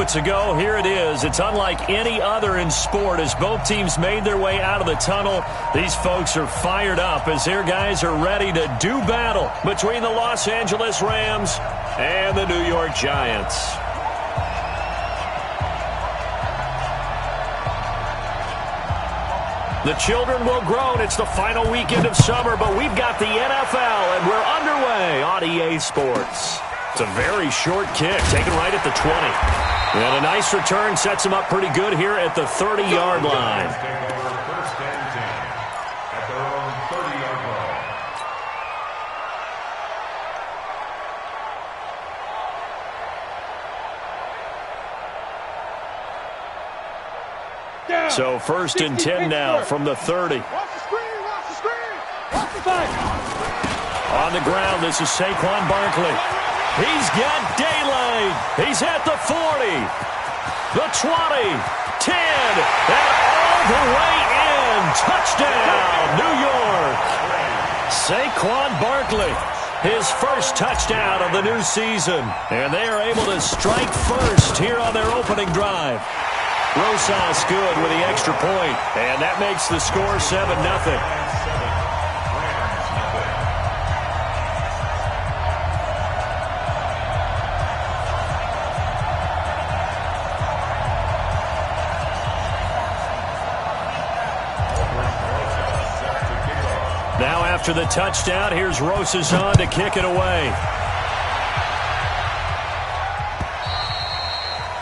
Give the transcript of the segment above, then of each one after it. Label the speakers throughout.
Speaker 1: moments ago. Here it is. It's unlike any other in sport as both teams made their way out of the tunnel. These folks are fired up as their guys are ready to do battle between the Los Angeles Rams and the New York Giants. The children will groan. It's the final weekend of summer, but we've got the NFL, and we're underway on EA Sports. It's a very short kick, taken right at the 20. And a nice return sets him up pretty good here at the 30-yard line. So 1st and 10 now from the 30. On the ground, this is Saquon Barkley. He's got daylight. He's at the 40, the 20, 10, and all the way in. Touchdown, New York. Saquon Barkley, his first touchdown of the new season. And they are able to strike first here on their opening drive. Rosas good with the extra point, and that makes the score 7-0. Now after the touchdown, here's Rosas on to kick it away.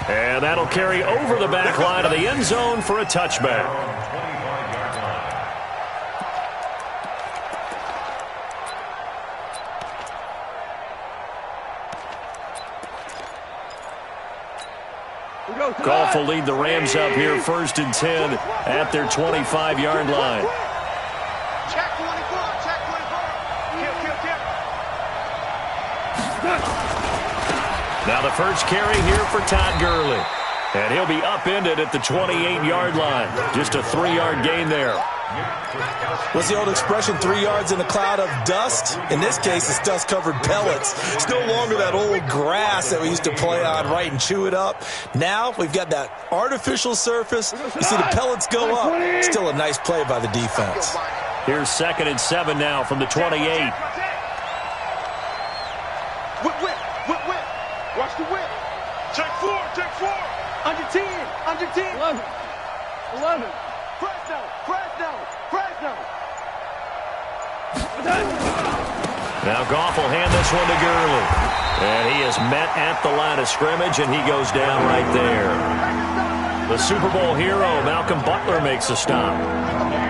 Speaker 1: And that'll carry over the back line of the end zone for a touchback. Goff will lead the Rams up here 1st and 10 at their 25-yard line.
Speaker 2: Check 24, check 24. Kill.
Speaker 1: Now the first carry here for Todd Gurley. And he'll be upended at the 28-yard line. Just a 3-yard gain there.
Speaker 3: What's the old expression, 3 yards in a cloud of dust? In this case, it's dust-covered pellets. It's no longer that old grass that we used to play on, right, and chew it up. Now we've got that artificial surface. You see the pellets go up. Still a nice play by the defense.
Speaker 1: Here's 2nd and 7 now from the 28.
Speaker 2: Whip. Watch the whip. Take 4. Under 10. 11. Fresno.
Speaker 1: Now Goff will hand this one to Gurley. And he is met at the line of scrimmage, and he goes down right there. The Super Bowl hero, Malcolm Butler, makes a stop.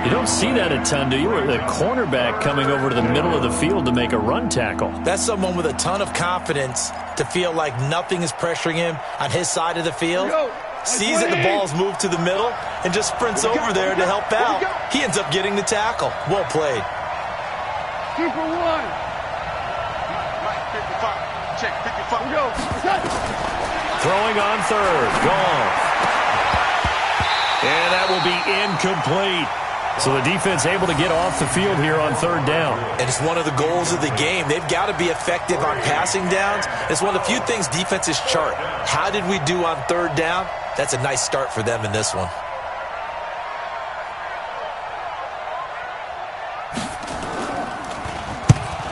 Speaker 1: You don't see that a ton, do you? The cornerback coming over to the middle of the field to make a run tackle.
Speaker 3: That's someone with a ton of confidence to feel like nothing is pressuring him on his side of the field. Sees that the ball's moved to the middle and just sprints over there to help out. He ends up getting the tackle. Well played.
Speaker 2: Super 1. Right, 55. Check 55.
Speaker 1: Throwing on 3rd. Gone. And that will be incomplete. So the defense able to get off the field here on 3rd down.
Speaker 3: And it's one of the goals of the game. They've got to be effective on passing downs. It's one of the few things defenses chart. How did we do on 3rd down? That's a nice start for them in this one.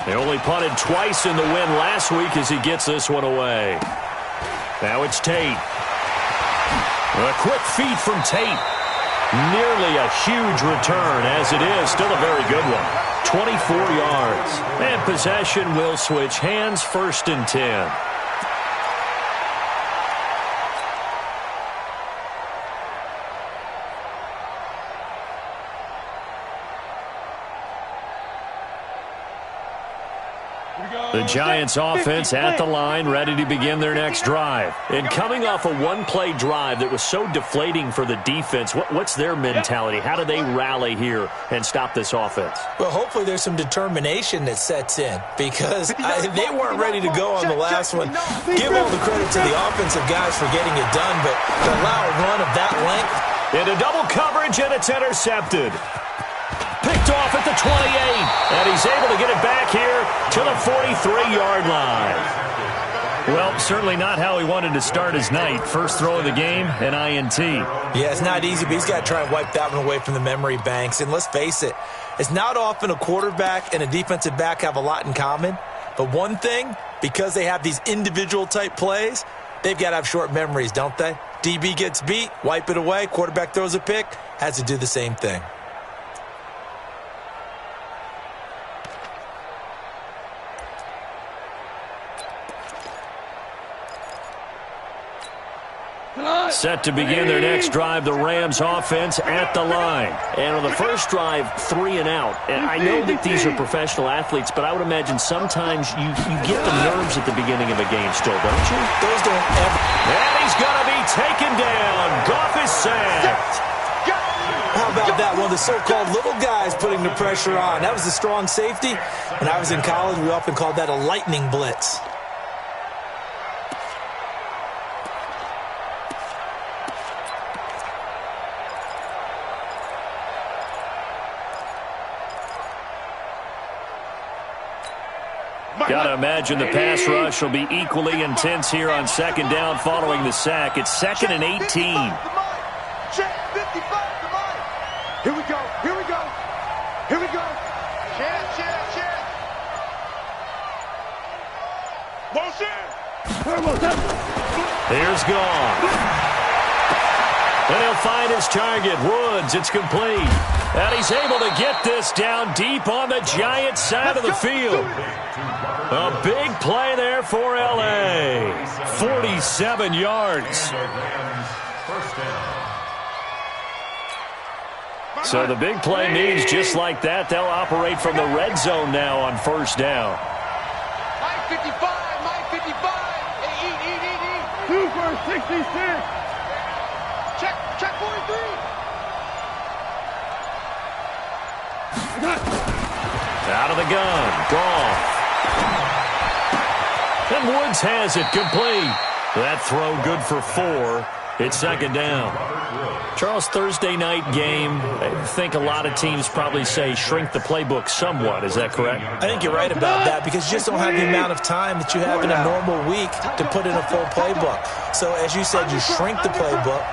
Speaker 1: They only punted twice in the win last week as he gets this one away. Now it's Tate. A quick feed from Tate. Nearly a huge return, as it is. Still a very good one. 24 yards. And possession will switch hands, 1st and 10. The Giants offense at the line, ready to begin their next drive. And coming off a one-play drive that was so deflating for the defense, what's their mentality? How do they rally here and stop this offense?
Speaker 3: Well, hopefully there's some determination that sets in because they weren't ready to go on the last one. Give all the credit to the offensive guys for getting it done, but to allow a run of that length.
Speaker 1: Into double coverage, and it's intercepted. Picked off at the 28, and he's able to get it back here to the 43-yard line. Well, certainly not how he wanted to start his night. First throw of the game, an INT.
Speaker 3: Yeah, it's not easy, but he's got to try and wipe that one away from the memory banks. And let's face it, it's not often a quarterback and a defensive back have a lot in common. But one thing, because they have these individual type plays, they've got to have short memories, don't they? DB gets beat, wipe it away, quarterback throws a pick, has to do the same thing.
Speaker 1: Set to begin their next drive, the Rams offense at the line.
Speaker 4: And on the first drive, 3 and out. And I know that these are professional athletes, but I would imagine sometimes you get the nerves at the beginning of a game still, don't you?
Speaker 3: Those don't ever.
Speaker 1: And he's going to be taken down. Goff is sacked.
Speaker 3: How about that? One of the so-called little guys putting the pressure on. That was a strong safety. When I was in college, we often called that a lightning blitz.
Speaker 1: Got to imagine the pass rush will be equally intense here on second down following the sack. It's 2nd and 18.
Speaker 2: Check 55, come on. Here we go, here we go. Here we go. Check. Motion.
Speaker 1: Here's Goff. And he'll find his target, Woods. It's complete. And he's able to get this down deep on the Giants side of the field. A big play there for L.A. 47 yards. So the big play means just like that, they'll operate from the red zone now on first down.
Speaker 2: Mike 55. Eat. 2 for 66. Check 43.
Speaker 1: Out of the gun. Goff. And Woods has it complete. That throw good for 4. It's second down. Charles, Thursday night game, I think a lot of teams probably say shrink the playbook somewhat. Is that correct?
Speaker 3: I think you're right about that because you just don't have the amount of time that you have in a normal week to put in a full playbook. So as you said, you shrink the playbook,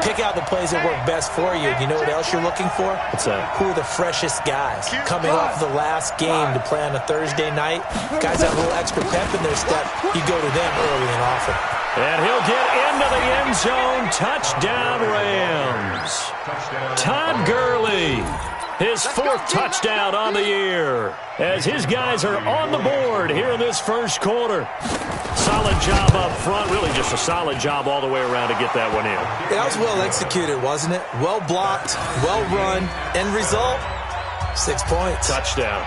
Speaker 3: pick out the plays that work best for you. You know what else you're looking for?
Speaker 1: What's that?
Speaker 3: Who are the freshest guys coming off of the last game to play on a Thursday night? Guys have a little extra pep in their step. You go to them early and often.
Speaker 1: And he'll get into the end zone. Touchdown, Rams. Todd Gurley, his 4th touchdown on the year, as his guys are on the board here in this first quarter. Solid job up front. Really just a solid job all the way around to get that one in.
Speaker 3: That was well executed, wasn't it? Well blocked, well run. End result, 6 points.
Speaker 1: Touchdown.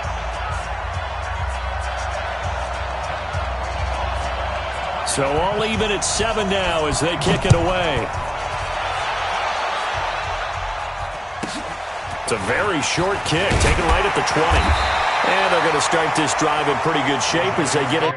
Speaker 1: So all even at 7 now as they kick it away. It's a very short kick, taken right at the 20. And they're going to start this drive in pretty good shape as they get it.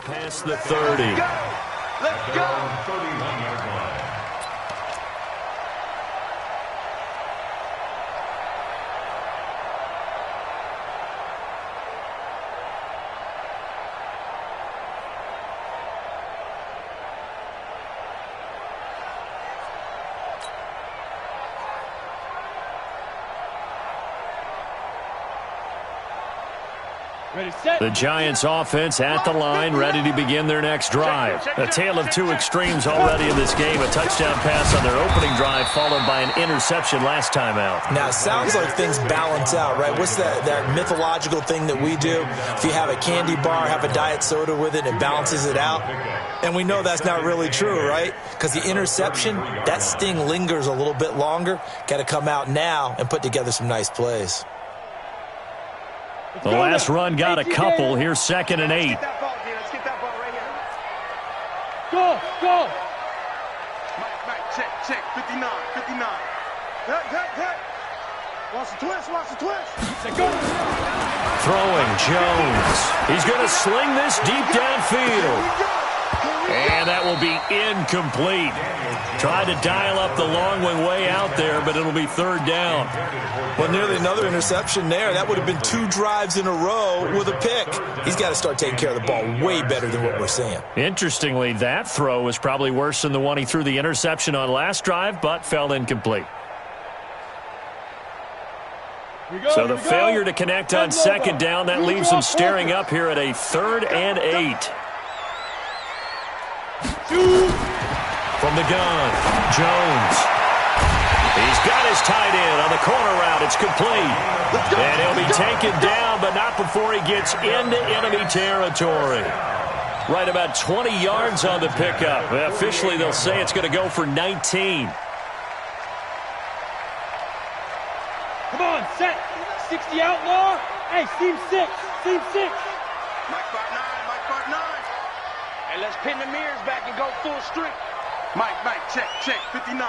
Speaker 1: Past the 30.
Speaker 2: Let's go.
Speaker 5: 31-yard line.
Speaker 1: The Giants offense at the line, ready to begin their next drive. A tale of two extremes already in this game. A touchdown pass on their opening drive, followed by an interception last time out.
Speaker 3: Now, it sounds like things balance out, right? What's that mythological thing that we do? If you have a candy bar, have a diet soda with it, it balances it out. And we know that's not really true, right? Because the interception, that sting lingers a little bit longer. Got to come out now and put together some nice plays.
Speaker 1: The last run got a couple. Here's 2nd and 8.
Speaker 2: Let's get that ball right here.
Speaker 5: Go!
Speaker 2: Mike, check. 59. Hey. Watch the twist.
Speaker 1: Throwing Jones. He's going to sling this deep downfield. And that will be incomplete. Tried to dial up the long one way out there, but it'll be 3rd down.
Speaker 3: Well, nearly another interception there. That would have been 2 drives in a row with a pick. He's got to start taking care of the ball way better than what we're seeing.
Speaker 1: Interestingly, that throw was probably worse than the one he threw the interception on last drive, but fell incomplete. So the failure to connect on 2nd down, that leaves them staring up here at a 3rd and 8. From the gun, Jones. He's got his tight end on the corner route. It's complete. And he'll be taken down, but not before he gets into enemy territory. Right about 20 yards on the pickup. Officially, they'll say it's going to go for 19.
Speaker 5: Come on, set. 60 outlaw. Hey, seam 6.
Speaker 2: Mike 5'9. Hey, let's pin the mirrors back and go full streak. Mike, check. 59.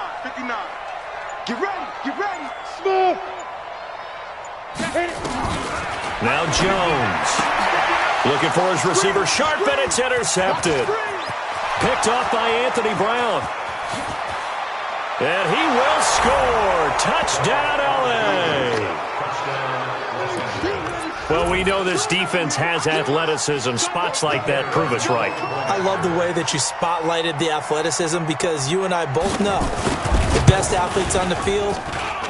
Speaker 2: Get ready.
Speaker 5: Smooth. Hit it.
Speaker 1: Now Jones. Looking for his receiver. Sharp, and it's intercepted. Picked off by Anthony Brown. And he will score. Touchdown, L.A. Well, we know this defense has athleticism. Spots like that prove us right.
Speaker 3: I love the way that you spotlighted the athleticism because you and I both know the best athletes on the field,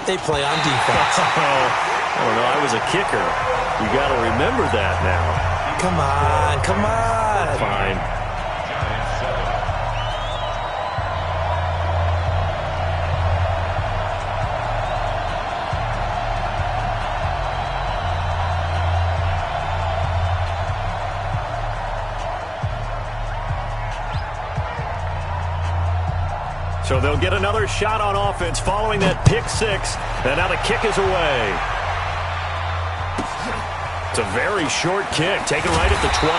Speaker 3: they play on defense.
Speaker 1: I don't know. I was a kicker. You got to remember that now.
Speaker 3: Come on.
Speaker 1: Fine. So they'll get another shot on offense following that pick 6. And now the kick is away. It's a very short kick, taken right at the 20.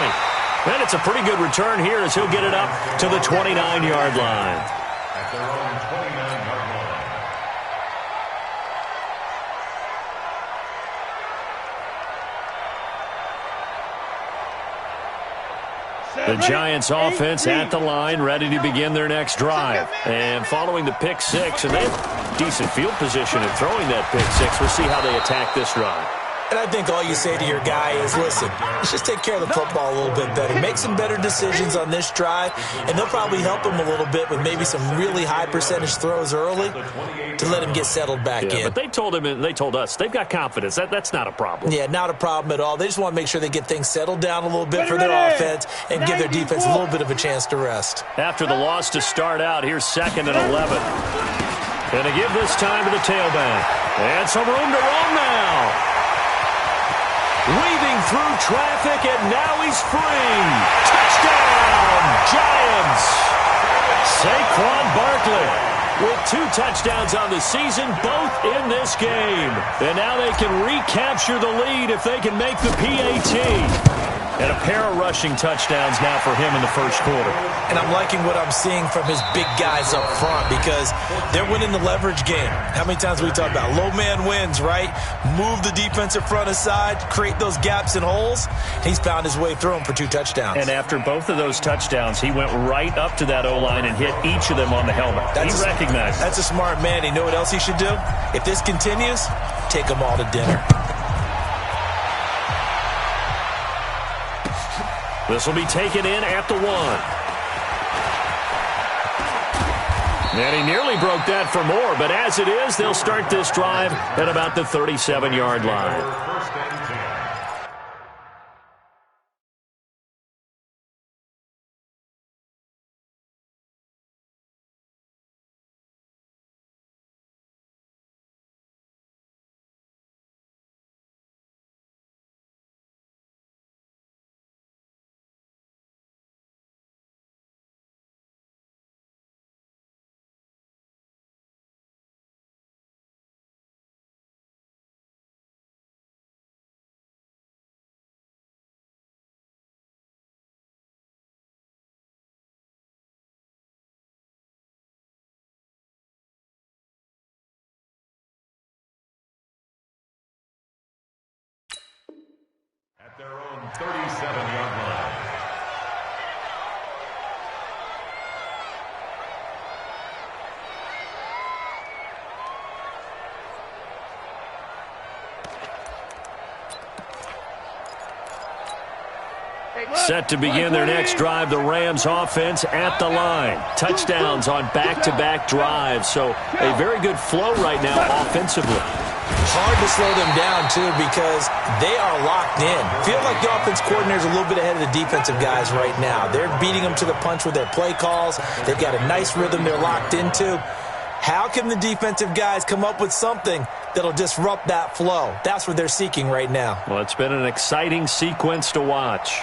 Speaker 1: And it's a pretty good return here as he'll get it up to the 29-yard line.
Speaker 6: At their own 29-yard line.
Speaker 1: The Giants offense at the line, ready to begin their next drive. And following the pick 6, and they have decent field position in throwing that pick 6. We'll see how they attack this drive.
Speaker 3: And I think all you say to your guy is, listen, let's just take care of the football a little bit better. Make some better decisions on this drive, and they'll probably help him a little bit with maybe some really high percentage throws early to let him get settled back in.
Speaker 1: But they told him and they told us they've got confidence. That's not a problem.
Speaker 3: Yeah, not a problem at all. They just want to make sure they get things settled down a little bit for their offense and give their defense a little bit of a chance to rest.
Speaker 1: After the loss to start out, here's 2nd and 11. And to give this time to the tailback. And some room to roam now. Weaving through traffic, and now he's free. Touchdown, Giants. Saquon Barkley with 2 touchdowns on the season, both in this game. And now they can recapture the lead if they can make the PAT. And a pair of rushing touchdowns now for him in the first quarter.
Speaker 3: And I'm liking what I'm seeing from his big guys up front because they're winning the leverage game. How many times we talk about low man wins, right? Move the defensive front aside, create those gaps and holes. He's found his way through them for 2 touchdowns.
Speaker 1: And after both of those touchdowns, he went right up to that O-line and hit each of them on the helmet. He recognized it.
Speaker 3: That's a smart man. You know what else he should do? If this continues, take them all to dinner.
Speaker 1: This will be taken in at the 1. And he nearly broke that for more, but as it is, they'll start this drive at about the 37-yard line.
Speaker 6: 37-yard line.
Speaker 1: Set to begin their next drive, the Rams offense at the line. Touchdowns on back-to-back drives, so a very good flow right now offensively.
Speaker 3: Hard to slow them down, too, because they are locked in. Feel like the offense coordinator is a little bit ahead of the defensive guys right now. They're beating them to the punch with their play calls. They've got a nice rhythm they're locked into. How can the defensive guys come up with something that'll disrupt that flow? That's what they're seeking right now.
Speaker 1: Well, it's been an exciting sequence to watch.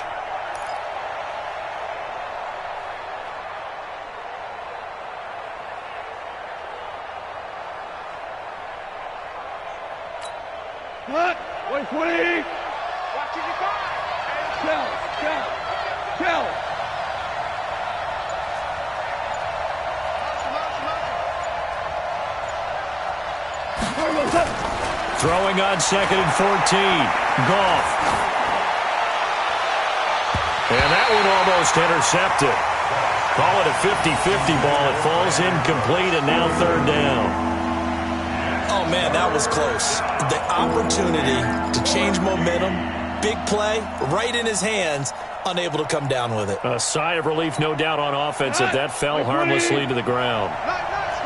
Speaker 5: What? 120.
Speaker 2: Watch it, you got.
Speaker 5: Kill.
Speaker 1: Throwing on 2nd and 14. Goff. And that one almost intercepted. Call it a 50-50 ball. It falls incomplete, and now 3rd down.
Speaker 3: Oh, man, that was close. The opportunity to change momentum, big play, right in his hands, unable to come down with it.
Speaker 1: A sigh of relief, no doubt, on offense if that fell harmlessly to the ground.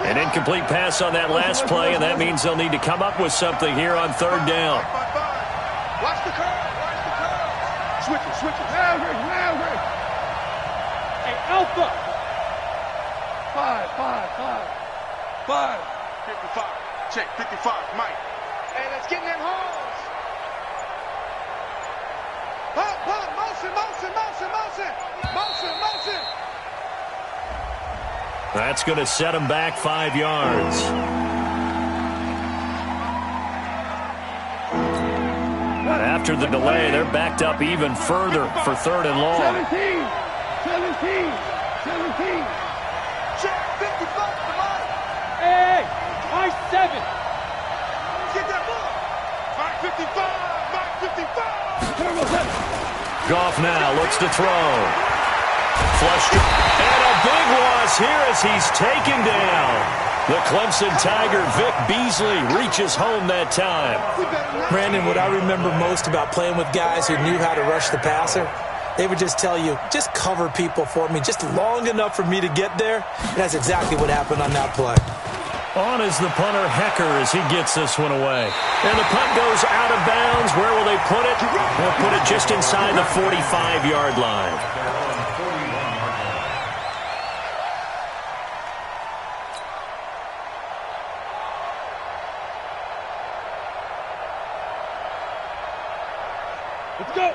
Speaker 1: An incomplete pass on that last play, and that means they'll need to come up with something here on 3rd down.
Speaker 2: Watch the curve. Switch it.
Speaker 5: Hey, Alpha. 5.
Speaker 2: 55. Check, 55, Mike. Hey, let's get in them holes. Pump, motion.
Speaker 1: That's going to set him back 5 yards. After the delay, they're backed up even further for 3rd and long.
Speaker 5: 17.
Speaker 2: Check, 55 to Mike.
Speaker 5: Hey, I 7.
Speaker 2: Get that ball. Mike 55.
Speaker 1: Goff now looks to throw. Flushed. And a big loss here as he's taken down. The Clemson Tiger, Vic Beasley, reaches home that time.
Speaker 3: Brandon, what I remember most about playing with guys who knew how to rush the passer, they would just tell you, just cover people for me, just long enough for me to get there. And that's exactly what happened on that play.
Speaker 1: On is the punter, Hecker, as he gets this one away. And the punt goes out of bounds. Where will they put it? They'll put it just inside the 45-yard line.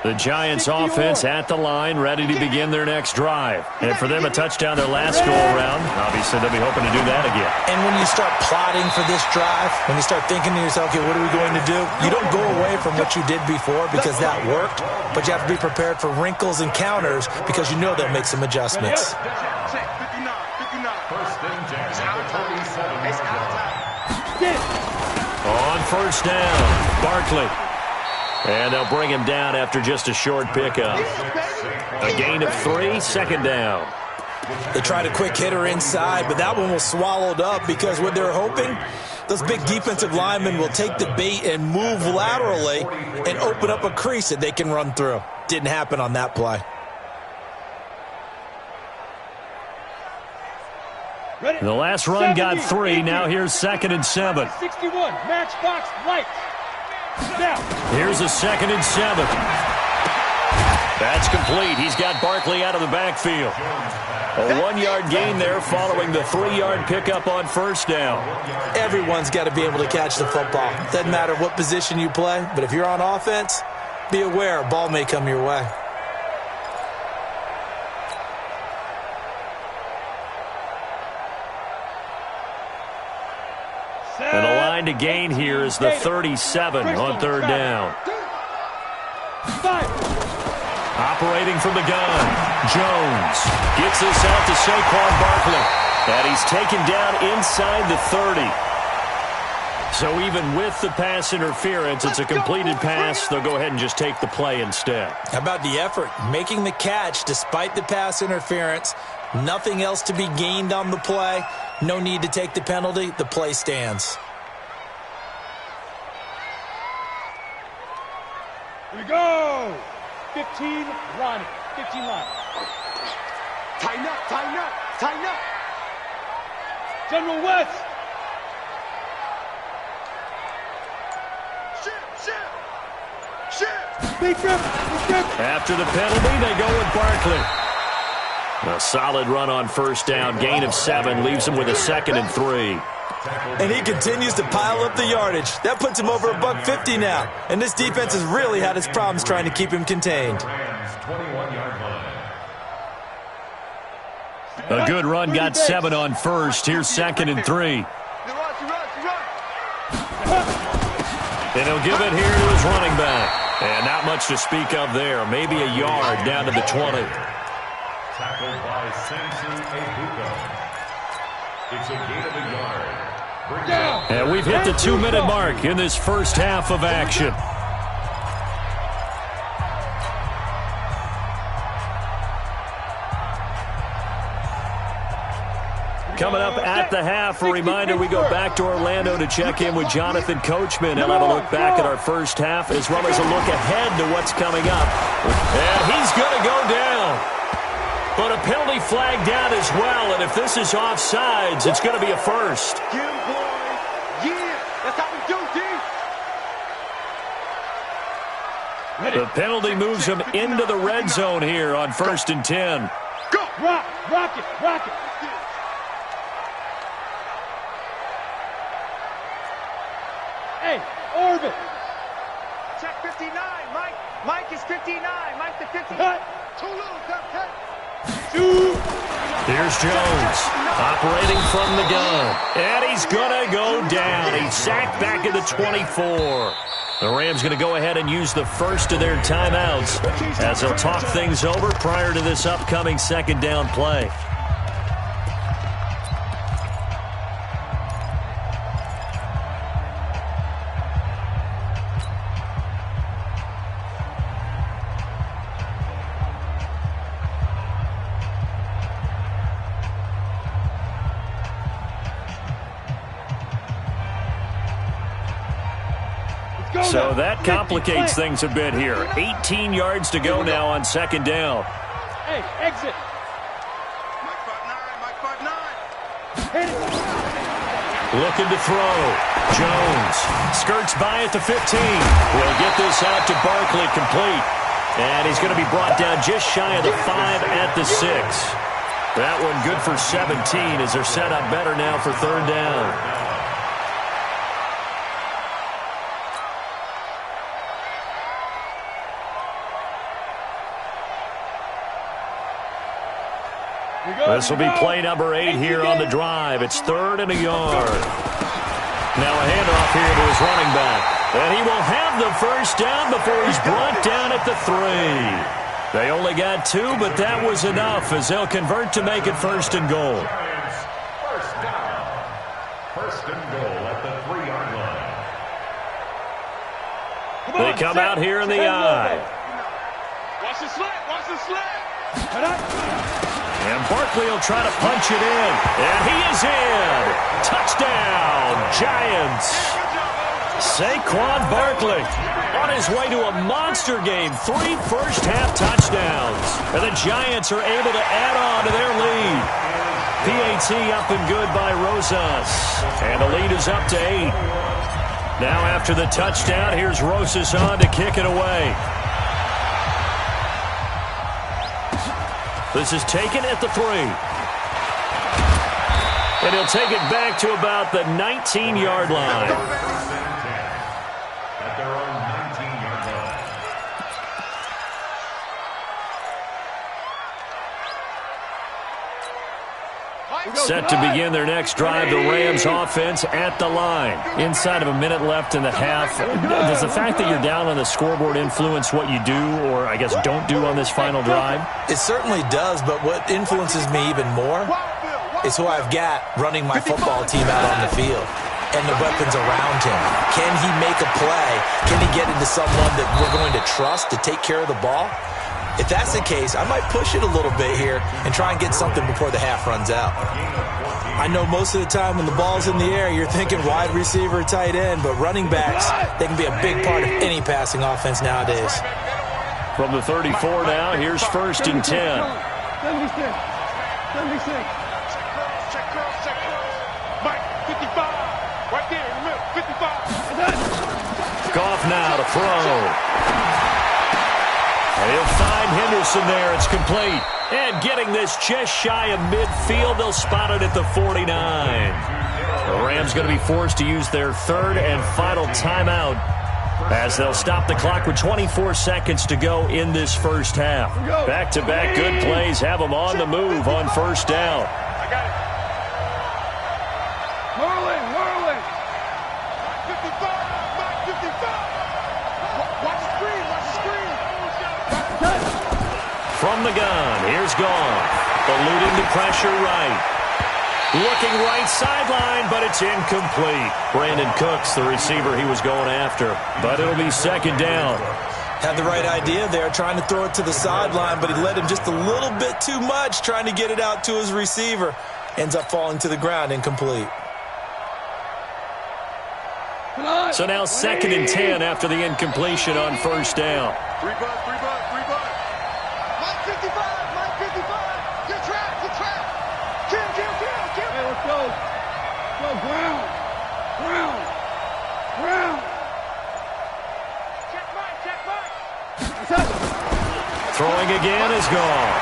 Speaker 1: The Giants offense at the line, ready to begin their next drive. And for them, a touchdown their last go-around. Obviously, they'll be hoping to do that again.
Speaker 3: And when you start plotting for this drive, when you start thinking to yourself, okay, what are we going to do? You don't go away from what you did before because that worked, but you have to be prepared for wrinkles and counters because you know they'll make some adjustments.
Speaker 2: Check, 59.
Speaker 6: First and 10 at the 47-yard line.
Speaker 1: On 1st down, Barkley. And they'll bring him down after just a short pickup. A gain of 3, 2nd down.
Speaker 3: They tried a quick hitter inside, but that one was swallowed up because what they're hoping, those big defensive linemen will take the bait and move laterally and open up a crease that they can run through. Didn't happen on that play.
Speaker 1: The last run got 3. Now here's 2nd and 7.
Speaker 5: 61, matchbox lights. Now.
Speaker 1: Here's a 2nd and 7. That's complete. He's got Barkley out of the backfield. A 1-yard gain there following the 3-yard pickup on 1st down.
Speaker 3: Everyone's got to be able to catch the football. Doesn't matter what position you play, but if you're on offense, be aware a ball may come your way.
Speaker 1: And the line to gain here is the 37 on 3rd down. Operating from the gun, Jones gets this out to Saquon Barkley. And he's taken down inside the 30. So even with the pass interference, it's a completed pass. They'll go ahead and just take the play instead.
Speaker 3: How about the effort? Making the catch despite the pass interference. Nothing else to be gained on the play. No need to take the penalty. The play stands.
Speaker 5: Here we go. 15 line. 15 line.
Speaker 2: Tighten up, tighten up, tighten up.
Speaker 5: General West. Big grip, big grip.
Speaker 1: After the penalty, they go with Barkley. A solid run on first down. Gain of 7 leaves him with a 2nd and 3.
Speaker 3: And he continues to pile up the yardage. That puts him over $150 now. And this defense has really had its problems trying to keep him contained.
Speaker 1: A good run got 7 on first. Here's 2nd and 3. And he'll give it here to his running back. And not much to speak of there. Maybe a yard down to the 20.
Speaker 6: Tackled by Samson Ebuka. It's a gain of a yard.
Speaker 1: And we've hit the 2-minute mark in this first half of action. Coming up at the half, a reminder, we go back to Orlando to check in with Jonathan Coachman. He'll have a look back at our first half as well as a look ahead to what's coming up. And he's going to go down. But a penalty flag down as well, and if this is offsides, it's going to be a first.
Speaker 2: Get him, boys. Yeah, that's how we do, D.
Speaker 1: The penalty moves him into the red zone here on 1st and 10.
Speaker 2: Go.
Speaker 5: Rock it, rock it. Hey, Orbit.
Speaker 2: Check 59, Mike. Mike is 59. Mike the 59.
Speaker 5: Cut.
Speaker 2: Too little, cut.
Speaker 1: Here's Jones, operating from the gun. And he's going to go down. He's sacked back at the 24. The Rams going to go ahead and use the first of their timeouts as they'll talk things over prior to this upcoming 2nd down play. So that complicates things a bit here. 18 yards to go now on 2nd down.
Speaker 5: Hey, exit.
Speaker 2: Mike 5-9.
Speaker 5: Hit it.
Speaker 1: Looking to throw. Jones skirts by at the 15. Will get this out to Barkley, complete. And he's going to be brought down just shy of the 5 at the 6. That one good for 17 as they're set up better now for 3rd down. This will be play number 8 here on the drive. It's 3rd and a yard. Now a handoff here to his running back. And he will have the first down before he's brought down at the 3. They only got 2, but that was enough as they'll convert to make it 1st and goal.
Speaker 6: First down. 1st and goal at the 3-yard line.
Speaker 1: They come out here in the I.
Speaker 2: Watch the slant. Watch the slant.
Speaker 1: And Barkley will try to punch it in. And he is in. Touchdown, Giants. Saquon Barkley on his way to a monster game. 3 first-half touchdowns. And the Giants are able to add on to their lead. PAT up and good by Rosas. And the lead is up to 8. Now after the touchdown, here's Rosas on to kick it away. This is taken at the 3. And he'll take it back to about the 19-yard line.
Speaker 6: At their own 19-yard line.
Speaker 1: Set to begin their next drive, the Rams offense at the line. Inside of a minute left in the half. Does the fact that you're down on the scoreboard influence what you do or, I guess, don't do on this final drive?
Speaker 3: It certainly does, but what influences me even more is who I've got running my football team out on the field. and the weapons around him. Can he make a play? Can he get into someone that we're going to trust to take care of the ball? If that's the case, I might push it a little bit here and try and get something before the half runs out. I know most of the time when the ball's in the air, you're thinking wide receiver, tight end, but running backs, they can be a big part of any passing offense nowadays.
Speaker 1: From the 34 now, here's 1st and 10.
Speaker 5: 76. 76.
Speaker 2: Check cross. Mike, 55. Right there in the middle, 55.
Speaker 1: Goff now to throw. And he'll find Henderson there. It's complete. And getting this just shy of midfield, they'll spot it at the 49. The Rams going to be forced to use their 3rd and final timeout as they'll stop the clock with 24 seconds to go in this first half. Back-to-back good plays have them on the move on 1st down.
Speaker 2: I got it.
Speaker 5: Whirling.
Speaker 2: 55. Mike, 55. Watch the screen.
Speaker 1: From the gun, here's Goff. Eluding the pressure right. Looking right sideline, but it's incomplete. Brandon Cooks, the receiver he was going after. But it'll be 2nd down.
Speaker 3: Had the right idea there, trying to throw it to the sideline, but he led him just a little bit too much, trying to get it out to his receiver. Ends up falling to the ground, incomplete.
Speaker 1: So now 2nd and 10 after the incompletion on 1st down.
Speaker 2: 3 bud. Mike 55. You're trapped. Kill.
Speaker 5: Hey, let's go. Go, ground. Check Mike.
Speaker 1: Throwing again is gone.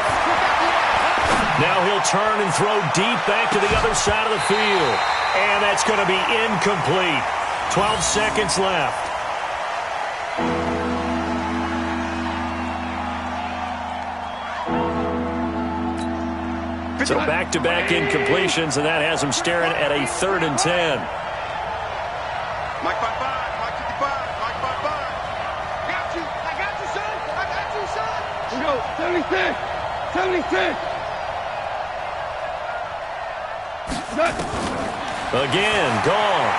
Speaker 1: Now he'll turn and throw deep back to the other side of the field. And that's going to be incomplete. 12 seconds left. So back-to-back incompletions, and that has him staring at a 3rd and 10.
Speaker 2: Mike 55. Mike 55. Mike 55. I got you, son.
Speaker 5: We go. 76.
Speaker 1: Again, Goff.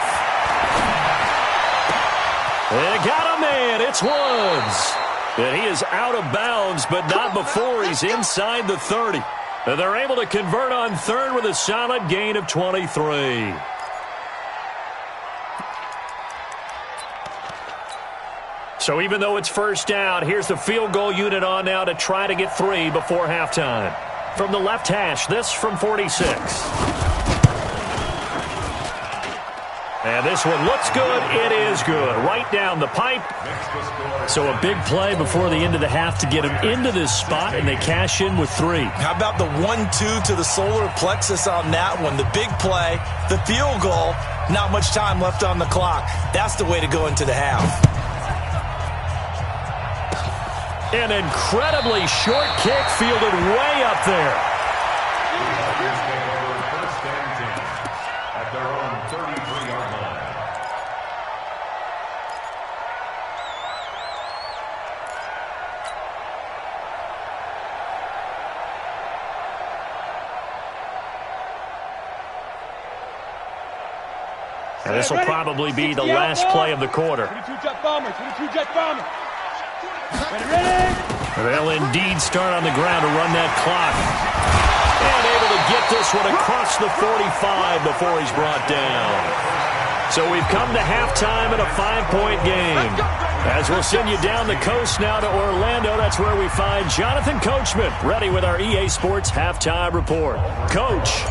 Speaker 1: They got a man. It's Woods. And he is out of bounds, but not before he's inside the 30. And they're able to convert on 3rd with a solid gain of 23. So even though it's 1st down, here's the field goal unit on now to try to get 3 before halftime. From the left hash, this from 46. And this one looks good. It is good. Right down the pipe. So a big play before the end of the half to get him into this spot, and they cash in with 3.
Speaker 3: How about the 1-2 to the solar plexus on that one? The big play, the field goal, not much time left on the clock. That's the way to go into the half.
Speaker 1: An incredibly short kick fielded way up there.
Speaker 6: At their own 33-yard line.
Speaker 1: And this will probably be the last play of the quarter.
Speaker 5: 22 jet bombers. Ready?
Speaker 1: They'll indeed start on the ground to run that clock. And able to get this one across the 45 before he's brought down. So we've come to halftime in a 5-point game. As we'll send you down the coast now to Orlando, that's where we find Jonathan Coachman, ready with our EA Sports Halftime Report. Coach.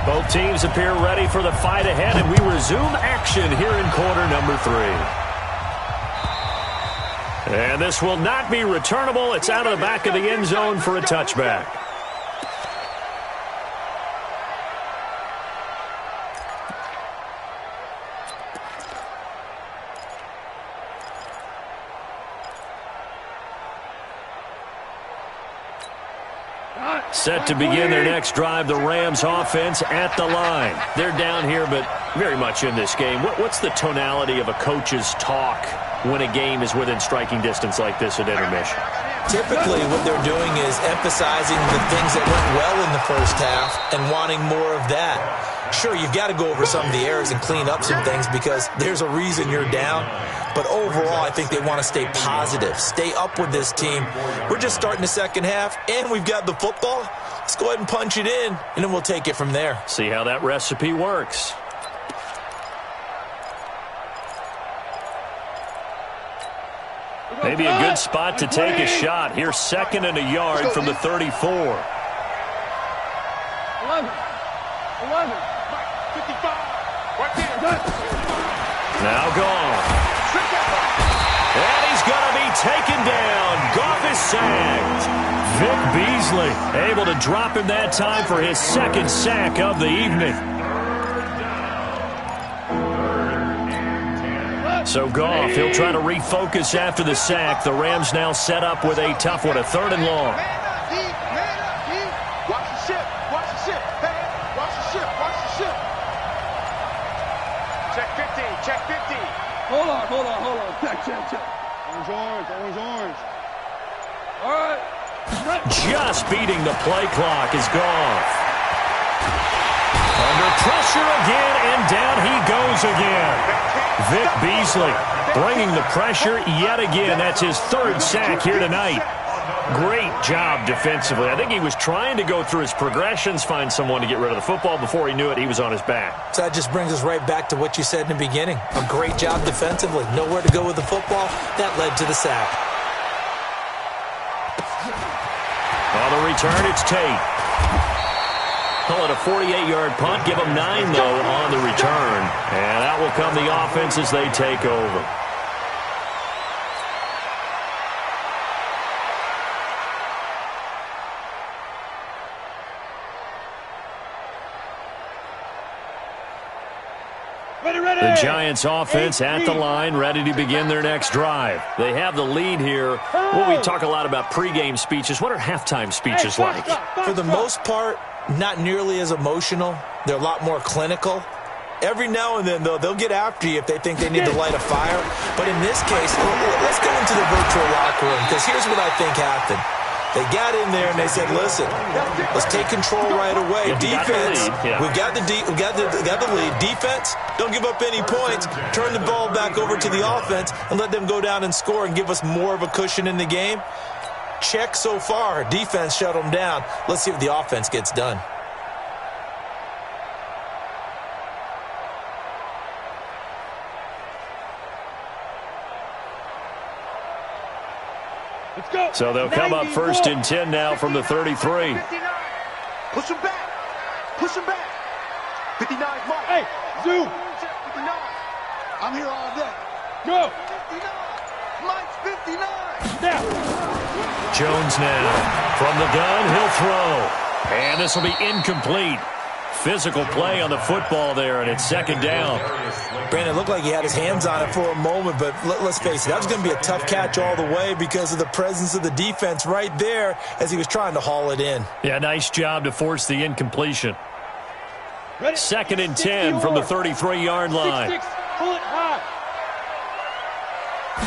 Speaker 1: Both teams appear ready for the fight ahead, and we resume action here in quarter number 3. And this will not be returnable. It's out of the back of the end zone for a touchback. Set to begin their next drive, the Rams offense at the line. They're down here, but very much in this game. What's the tonality of a coach's talk when a game is within striking distance like this at intermission?
Speaker 3: Typically, what they're doing is emphasizing the things that went well in the first half and wanting more of that. Sure, you've got to go over some of the errors and clean up some things because there's a reason you're down. But overall, I think they want to stay positive, stay up with this team. We're just starting the second half, and we've got the football. Let's go ahead and punch it in, and then we'll take it from there.
Speaker 4: See how that recipe works. Maybe a good spot to take a shot. Here's 2nd and a yard from the 34.
Speaker 5: 11.
Speaker 2: 55. Right there.
Speaker 1: Now gone. And he's going to be taken down. Goff is sacked. Vic Beasley able to drop him that time for his 2nd sack of the evening. So Goff, he'll try to refocus after the sack. The Rams now set up with a tough one, a 3rd and long.
Speaker 2: Watch the ship. Watch the ship. Hey, watch the ship. Watch the ship. Check 15. Check 15.
Speaker 5: Hold on. Check. Orange. All right.
Speaker 1: Just beating the play clock is Goff. Under pressure again, and down he goes again. Vic Beasley bringing the pressure yet again. That's his 3rd sack here tonight. Great job defensively. I think he was trying to go through his progressions, find someone to get rid of the football. Before he knew it, he was on his back.
Speaker 3: So that just brings us right back to what you said in the beginning. A great job defensively. Nowhere to go with the football. That led to the sack.
Speaker 1: On the return, it's Tate. Call it a 48-yard punt. Give them 9, though, on the return. And out will come the offense as they take over. The Giants offense at the line, ready to begin their next drive. They have the lead here. Well, we talk a lot about pregame speeches. What are halftime speeches like?
Speaker 3: For the most part, not nearly as emotional. They're a lot more clinical. Every now and then, though, they'll get after you if they think they need to light a fire. But in this case, let's go into the virtual locker room, because here's what I think happened. They got in there and they said, listen, let's take control right away. Defense, we've got the lead. Defense, don't give up any points. Turn the ball back over to the offense and let them go down and score and give us more of a cushion in the game. Check so far. Defense shut them down. Let's see if the offense gets done.
Speaker 5: Let's go.
Speaker 1: So they'll come up 1st and 10 now from the 33.
Speaker 2: 59. Push him back. Push him back. 59 is Mike.
Speaker 5: Hey, zoom.
Speaker 2: 59. I'm here all day.
Speaker 5: Go.
Speaker 2: 59. Mike's 59.
Speaker 5: Now.
Speaker 1: Jones now. From the gun, he'll throw. And this will be incomplete. Physical play on the football there, and it's 2nd down.
Speaker 3: Brandon, it looked like he had his hands on it for a moment, but let's face it, that was going to be a tough catch all the way because of the presence of the defense right there as he was trying to haul it in.
Speaker 1: Yeah, nice job to force the incompletion.
Speaker 5: Ready?
Speaker 1: 2nd and 10 from the 33-yard line.
Speaker 5: 6-6. Pull it high.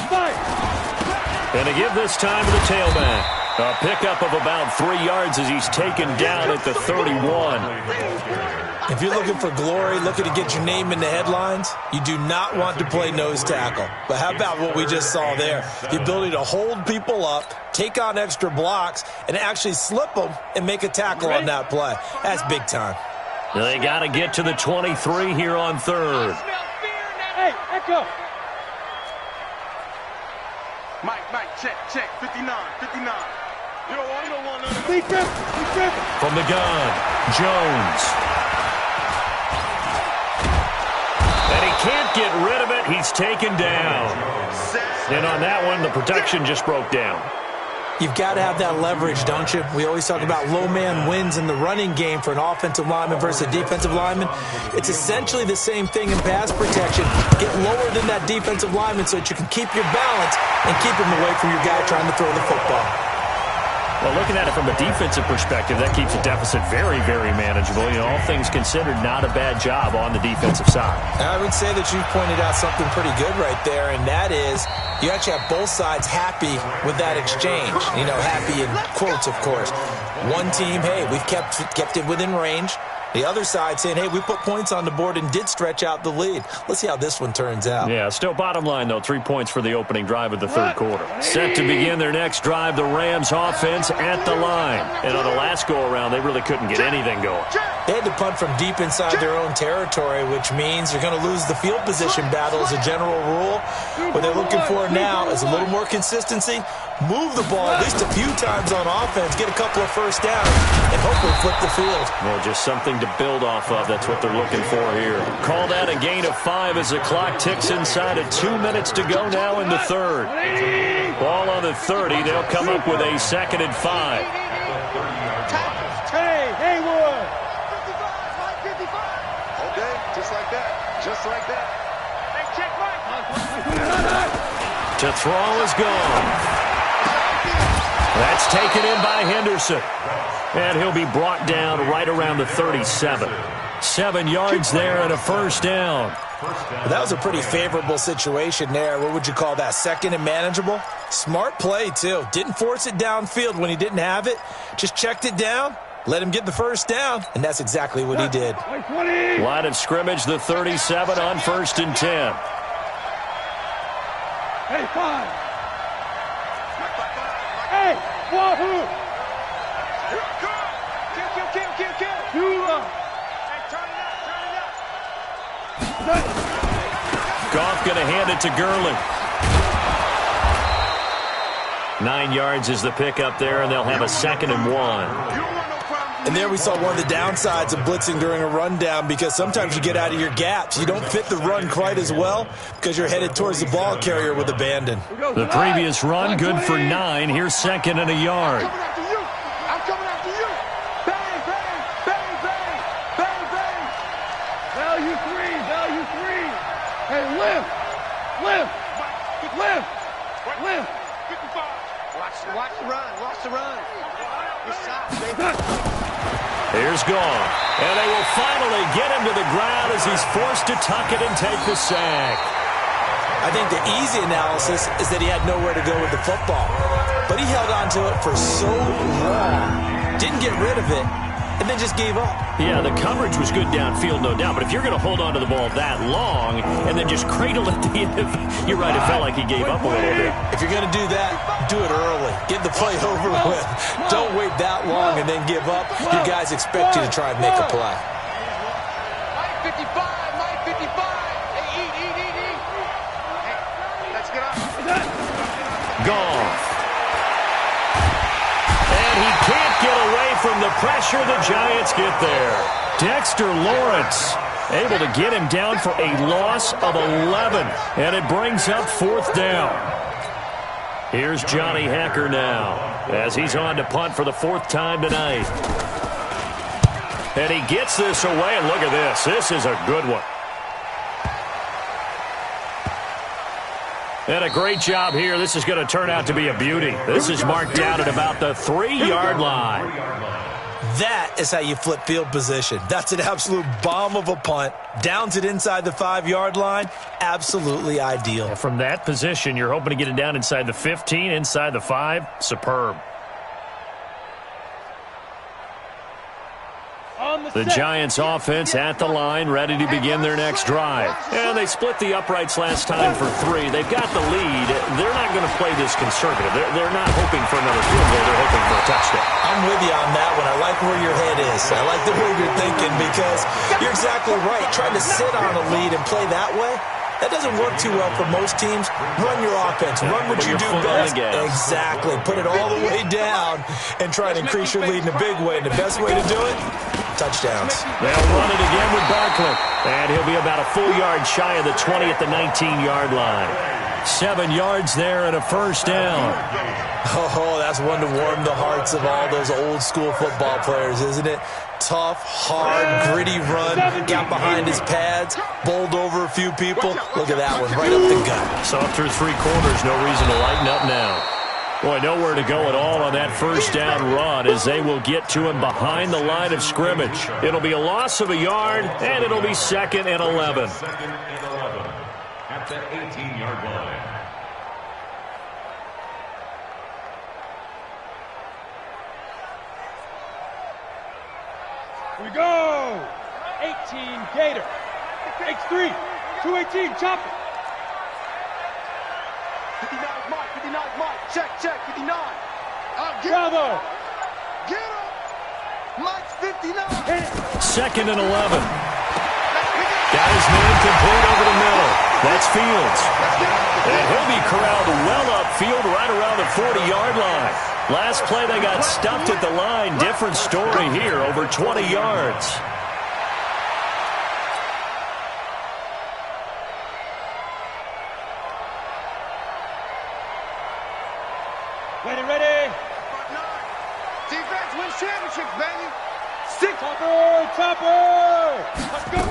Speaker 5: Fire.
Speaker 1: And to give this time to the tailback. A pickup of about 3 yards as he's taken down at the 31.
Speaker 3: If you're looking for glory, looking to get your name in the headlines, you do not want to play nose tackle. But how about what we just saw there? The ability to hold people up, take on extra blocks, and actually slip them and make a tackle on that play. That's big time.
Speaker 1: They got to get to the 23 here on 3rd.
Speaker 5: Hey, Echo.
Speaker 2: Mike, check. 59. You don't want none of
Speaker 5: Be careful.
Speaker 1: From the gun, Jones. And he can't get rid of it. He's taken down. And on that one, the protection just broke down.
Speaker 3: You've got to have that leverage, don't you? We always talk about low man wins in the running game for an offensive lineman versus a defensive lineman. It's essentially the same thing in pass protection. Get lower than that defensive lineman so that you can keep your balance and keep him away from your guy trying to throw the football.
Speaker 1: Well, looking at it from a defensive perspective, that keeps the deficit very, very manageable. You know, all things considered, not a bad job on the defensive side.
Speaker 3: I would say that you've pointed out something pretty good right there, and that is you actually have both sides happy with that exchange. You know, happy in quotes, of course. One team, hey, we've kept it within range. The other side saying, hey, we put points on the board and did stretch out the lead. Let's see how this one turns out.
Speaker 1: Yeah, still bottom line, though, 3 points for the opening drive of the third quarter. Set to begin their next drive, the Rams offense at the line. And on the last go-around, they really couldn't get anything going.
Speaker 3: They had to punt from deep inside their own territory, which means you're going to lose the field position battle as a general rule. What they're looking for now is a little more consistency, move the ball at least a few times on offense, get a couple of first downs, and hopefully flip the field.
Speaker 1: Well, just something to build off of. That's what they're looking for here. Call that a gain of 5 as the clock ticks inside of 2 minutes to go now in the third. Ball on the 30. They'll come up with a 2nd and 5.
Speaker 5: Hey, Haywood!
Speaker 2: Okay, just like that. Just like that. Hey, check Mike.
Speaker 1: To throw is gone. That's taken in by Henderson. And he'll be brought down right around the 37. 7 yards there and a first down.
Speaker 3: Well, that was a pretty favorable situation there. What would you call that? 2nd and manageable? Smart play, too. Didn't force it downfield when he didn't have it. Just checked it down, let him get the first down, and that's exactly what he did.
Speaker 1: Line of scrimmage, the 37 on 1st and 10.
Speaker 5: Hey, 5. Hey, wahoo!
Speaker 2: Kill. Hey, turn it up.
Speaker 1: Goff going to hand it to Gurley. 9 yards is the pickup there, and they'll have a 2nd and 1.
Speaker 3: And there we saw one of the downsides of blitzing during a rundown, because sometimes you get out of your gaps. You don't fit the run quite as well because you're headed towards the ball carrier with abandon.
Speaker 1: The previous run, good for 9. Here's 2nd and a yard.
Speaker 2: I'm coming after you. Bang, bang, bang, bang, bang, bang.
Speaker 5: Value 3. Hey, lift.
Speaker 2: 55. Watch the run. Good shot, baby.
Speaker 1: Here's Goff. And they will finally get him to the ground as he's forced to tuck it and take the sack.
Speaker 3: I think the easy analysis is that he had nowhere to go with the football. But he held on to it for so long, didn't get rid of it, and then just gave up.
Speaker 1: Yeah, the coverage was good downfield, no doubt. But if you're going to hold on to the ball that long and then just cradle at the end, you're right, it felt like he gave up a little bit.
Speaker 3: If you're going to do that, do it early. Get the play over with. Don't wait that long and then give up. Your guys expect you to try and make a play.
Speaker 2: Mike 55. Hey, eat. Hey, let's get up.
Speaker 1: Goff. And he can't get away from the pressure. The Giants get there. Dexter Lawrence able to get him down for a loss of 11. And it brings up 4th down. Here's Johnny Hecker now as he's on to punt for the 4th time tonight. And he gets this away, and look at this. This is a good one. And a great job here. This is going to turn out to be a beauty. This is marked down at about the 3-yard line.
Speaker 3: That is how you flip field position. That's an absolute bomb of a punt. Downs it inside the 5-yard line. Absolutely ideal.
Speaker 1: From that position, you're hoping to get it down inside the 15, inside the 5. Superb. The Giants offense at the line, ready to begin their next drive. And they split the uprights last time for 3. They've got the lead. They're not going to play this conservative. They're not hoping for another field goal. They're hoping for a touchdown.
Speaker 3: I'm with you on that one. I like where your head is. I like the way you're thinking, because you're exactly right. Trying to sit on a lead and play that way, that doesn't work too well for most teams. Run your offense. Run what you do best. Exactly. Put it all the way down and try to increase your lead in a big way. And the best way to do it, touchdowns.
Speaker 1: They'll run it again with Barkley. And he'll be about a full yard shy of the 20 at the 19-yard line. 7 yards there and a first down.
Speaker 3: Oh, that's one to warm the hearts of all those old school football players, isn't it? Tough, hard, gritty run. Got behind his pads, bowled over a few people. Look at that one, right up the gut.
Speaker 1: Soft through 3 quarters, no reason to lighten up now. Boy, nowhere to go at all on that first down run as they will get to him behind the line of scrimmage. It'll be a loss of a yard, and it'll be 2nd and 11.
Speaker 6: 2nd and 11 at the 18-yard line.
Speaker 5: We go! go. 18, Gator. X3, 218, chop it.
Speaker 2: 59 Mike, 59 Mike. Check, 59.
Speaker 5: Bravo.
Speaker 2: Get him. Mike's 59.
Speaker 1: Second and 11. Got his man complete over the middle. That's Fields. And he'll be corralled well upfield right around the 40-yard line. Last play they got stuffed at the line. Different story here, over 20 yards.
Speaker 5: Ready.
Speaker 2: Defense wins championships, baby.
Speaker 5: Chopper. Let's go.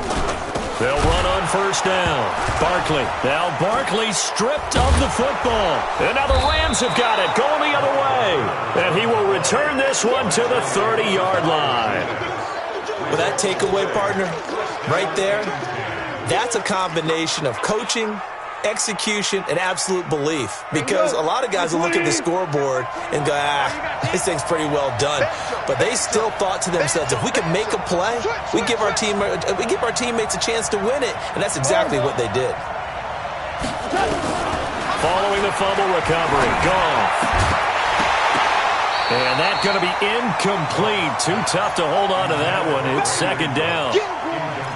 Speaker 1: They'll run on first down. Barkley. Now Barkley stripped of the football. And now the Rams have got it, going the other way. And he will return this one to the 30-yard line.
Speaker 3: Well, that takeaway, partner, right there, that's a combination of coaching, execution, and absolute belief. Because a lot of guys will look at the scoreboard and go, this thing's pretty well done. But they still thought to themselves, if we can make a play, we give our teammates a chance to win it. And that's exactly what they did.
Speaker 1: Following the fumble recovery, Goff. And that's going to be incomplete. Too tough to hold on to that one. It's second down.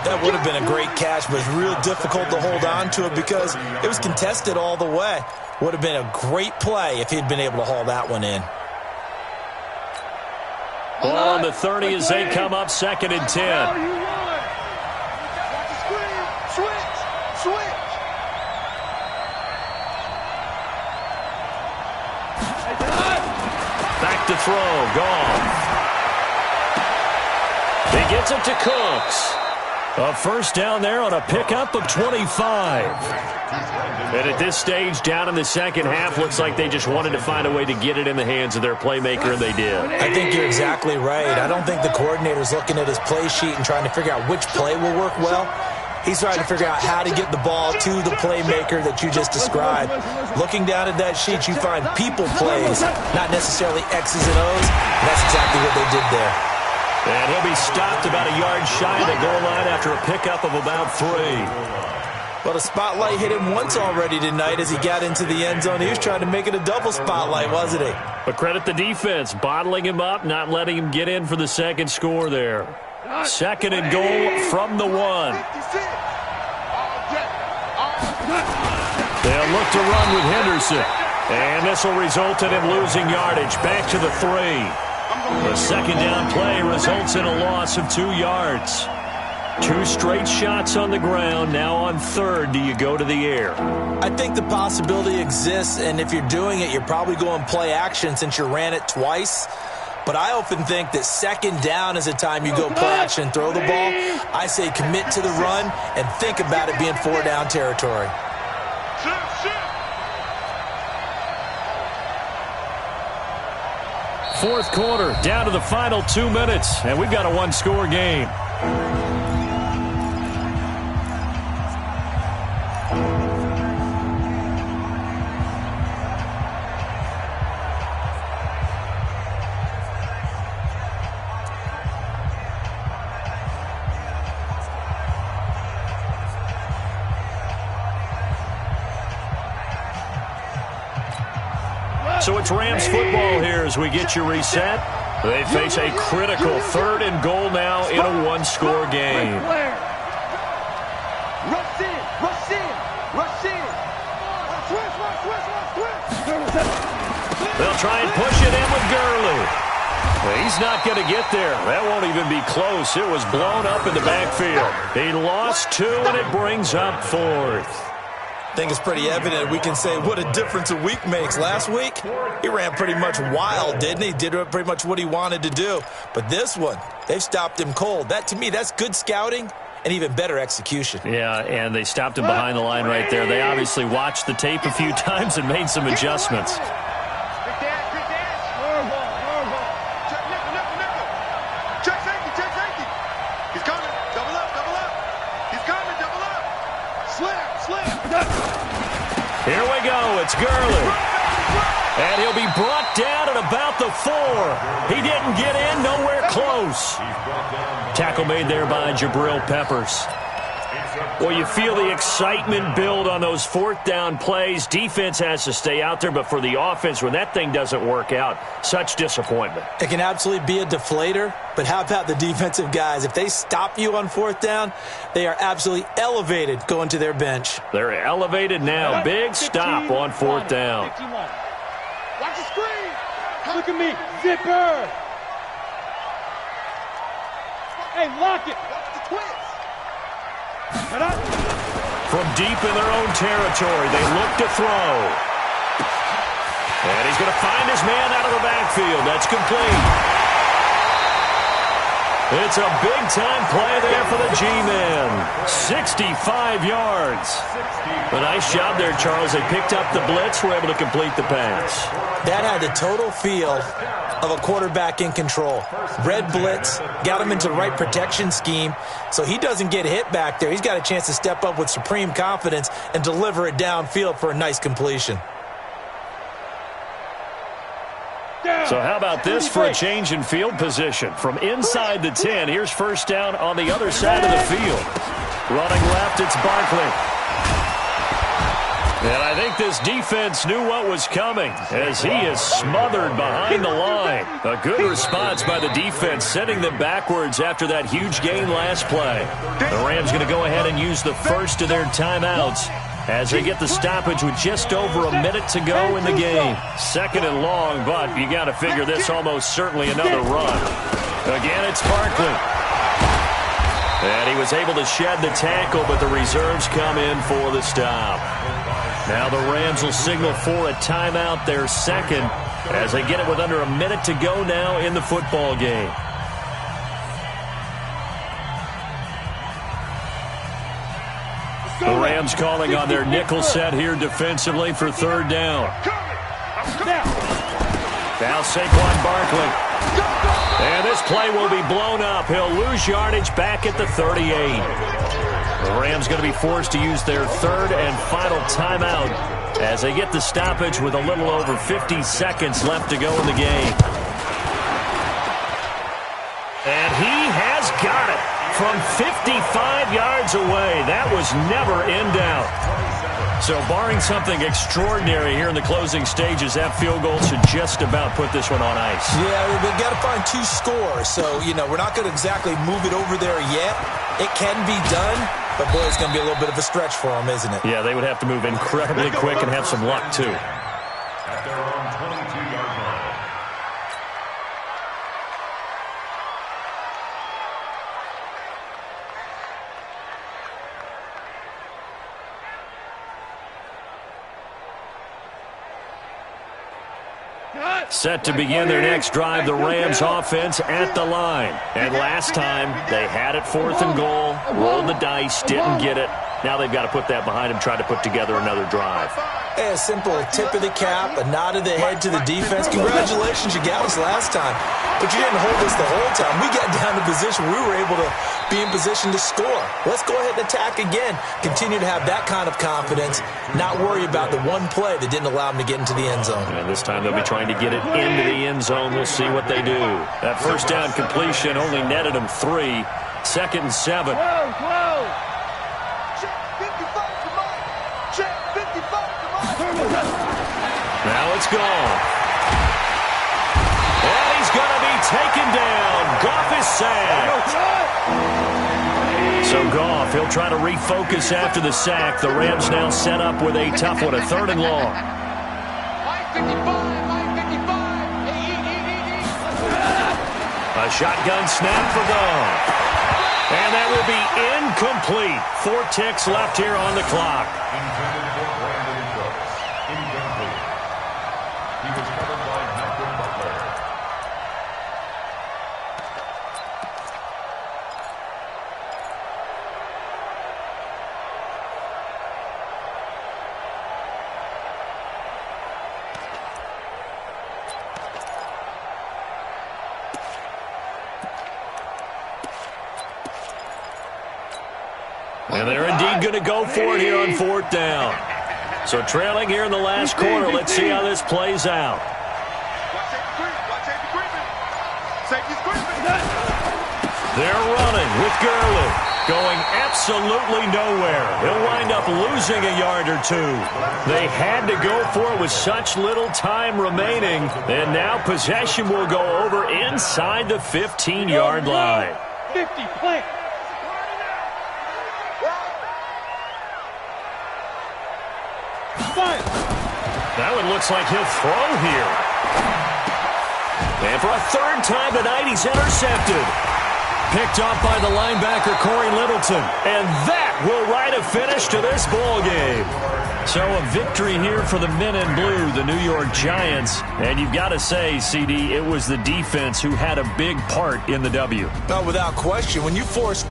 Speaker 3: That would have been a great catch, but it's real difficult to hold on to it because it was contested all the way. Would have been a great play if he'd been able to haul that one in.
Speaker 1: Ball on the 30 as they come up, second and 10.
Speaker 2: Switch.
Speaker 1: Back to throw, Goff. He gets it to Cooks. A first down there on a pickup of 25. And at this stage, down in the second half, looks like they just wanted to find a way to get it in the hands of their playmaker, and they did.
Speaker 3: I think you're exactly right. I don't think the coordinator's looking at his play sheet and trying to figure out which play will work well. He's trying to figure out how to get the ball to the playmaker that you just described. Looking down at that sheet, you find people plays, not necessarily X's and O's. And that's exactly what they did there.
Speaker 1: And he'll be stopped about a yard shy of the goal line after a pickup of about 3.
Speaker 3: Well, the spotlight hit him once already tonight as he got into the end zone. He was trying to make it a double spotlight, wasn't he?
Speaker 1: But credit the defense, bottling him up, not letting him get in for the second score there. Second and goal from the 1. They'll look to run with Henderson. And this will result in him losing yardage. Back to the 3. The second down play results in a loss of 2 yards. 2 straight shots on the ground. Now on third, do you go to the air?
Speaker 3: I think the possibility exists, and if you're doing it, you're probably going play action since you ran it twice. But I often think that second down is a time you go play action and throw the ball. I say commit to the run and think about it being 4 down territory.
Speaker 1: Fourth quarter, down to the final 2 minutes, and we've got a 1-score game. So it's Rams football here as we get you reset. They face a critical third and goal now in a 1-score game.
Speaker 2: Rush in.
Speaker 1: They'll try and push it in with Gurley. He's not going to get there. That won't even be close. It was blown up in the backfield. He lost 2, and it brings up 4th.
Speaker 3: I think it's pretty evident. We can say what a difference a week makes. Last week, he ran pretty much wild, didn't he? Did pretty much what he wanted to do. But this one, they've stopped him cold. That, to me, that's good scouting and even better execution.
Speaker 1: Yeah, and they stopped him behind the line right there. They obviously watched the tape a few times and made some adjustments.
Speaker 2: Check safety. He's coming. Double up. He's coming. Double up. Slip.
Speaker 1: Here we go. It's Gurley. And he'll be brought down at about the 4. He didn't get in, nowhere close. Tackle made there by Jabril Peppers. Well, you feel the excitement build on those fourth down plays. Defense has to stay out there, but for the offense, when that thing doesn't work out, such disappointment.
Speaker 3: It can absolutely be a deflator, but how about the defensive guys? If they stop you on fourth down, they are absolutely elevated going to their bench.
Speaker 1: They're elevated now. Big stop on fourth down.
Speaker 2: Watch the screen.
Speaker 5: Look at me. Zipper. Hey, lock it.
Speaker 2: Watch the twist.
Speaker 1: From deep in their own territory, they look to throw. And he's going to find his man out of the backfield. That's complete. It's a big-time play there for the G-men. 65 yards. A nice job there, Charles. They picked up the blitz, were able to complete the pass.
Speaker 3: That had the total feel of a quarterback in control. Red blitz, got him into the right protection scheme, so he doesn't get hit back there. He's got a chance to step up with supreme confidence and deliver it downfield for a nice completion.
Speaker 1: So how about this for a change in field position? From inside the 10, here's first down on the other side of the field. Running left, it's Barkley. And I think this defense knew what was coming as he is smothered behind the line. A good response by the defense, sending them backwards after that huge gain last play. The Rams going to go ahead and use the first of their timeouts as they get the stoppage with just over a minute to go in the game. Second and long, but you got to figure this almost certainly another run. Again, it's Barkley. And he was able to shed the tackle, but the reserves come in for the stop. Now the Rams will signal for a timeout, their second, as they get it with under a minute to go now in the football game. The Rams calling on their nickel set here defensively for third down. Now Saquon Barkley. And this play will be blown up. He'll lose yardage back at the 38. The Rams going to be forced to use their third and final timeout as they get the stoppage with a little over 50 seconds left to go in the game. And he has got it from 55 yards away. That was never in doubt. So barring something extraordinary here in the closing stages, that field goal should just about put this one on ice.
Speaker 3: Yeah, we've got to find 2 scores. So, we're not going to exactly move it over there yet. It can be done, but boy, it's going to be a little bit of a stretch for them, isn't it?
Speaker 1: Yeah, they would have to move incredibly quick and have some luck, too.
Speaker 6: At their own 22-yard line.
Speaker 1: Set to begin their next drive, the Rams offense at the line. And last time, they had it 4th and goal, rolled the dice, didn't get it. Now they've got to put that behind them, try to put together another drive.
Speaker 3: A simple tip of the cap, a nod of the head to the defense. Congratulations, you got us last time. But you didn't hold us the whole time. We got down to position we were able to be in position to score. Let's go ahead and attack again. Continue to have that kind of confidence, not worry about the one play that didn't allow them to get into the end zone.
Speaker 1: And this time they'll be trying to get it into the end zone. We'll see what they do. That first down completion only netted them 3. 2nd and 7.
Speaker 2: Whoa. Check 55 to Mike. Check 55 to Mike.
Speaker 1: Now it's gone. And he's going to be taken down. Goff is sacked. So Goff, he'll try to refocus after the sack. The Rams now set up with a tough one, a 3rd and long.
Speaker 2: Mike 55, Mike 55.
Speaker 1: A shotgun snap for Goff. And that will be incomplete. 4 ticks left here on the clock.
Speaker 6: Intended for Brandon Cooks. Incomplete. He was covered by Malcolm Butler.
Speaker 1: And they're indeed going to go for it here on 4th down. So trailing here in the last quarter. Let's see how this plays out.
Speaker 2: Watch safety creeping. Safety's creeping.
Speaker 1: They're running with Gurley. Going absolutely nowhere. He'll wind up losing a yard or two. They had to go for it with such little time remaining. And now possession will go over inside the 15-yard line.
Speaker 5: 50, play. Fire.
Speaker 1: That one looks like he'll throw here. And for a third time tonight, he's intercepted. Picked off by the linebacker, Corey Littleton. And that will write a finish to this ball game. So a victory here for the men in blue, the New York Giants. And you've got to say, CD, it was the defense who had a big part in the W.
Speaker 3: Without question, when you force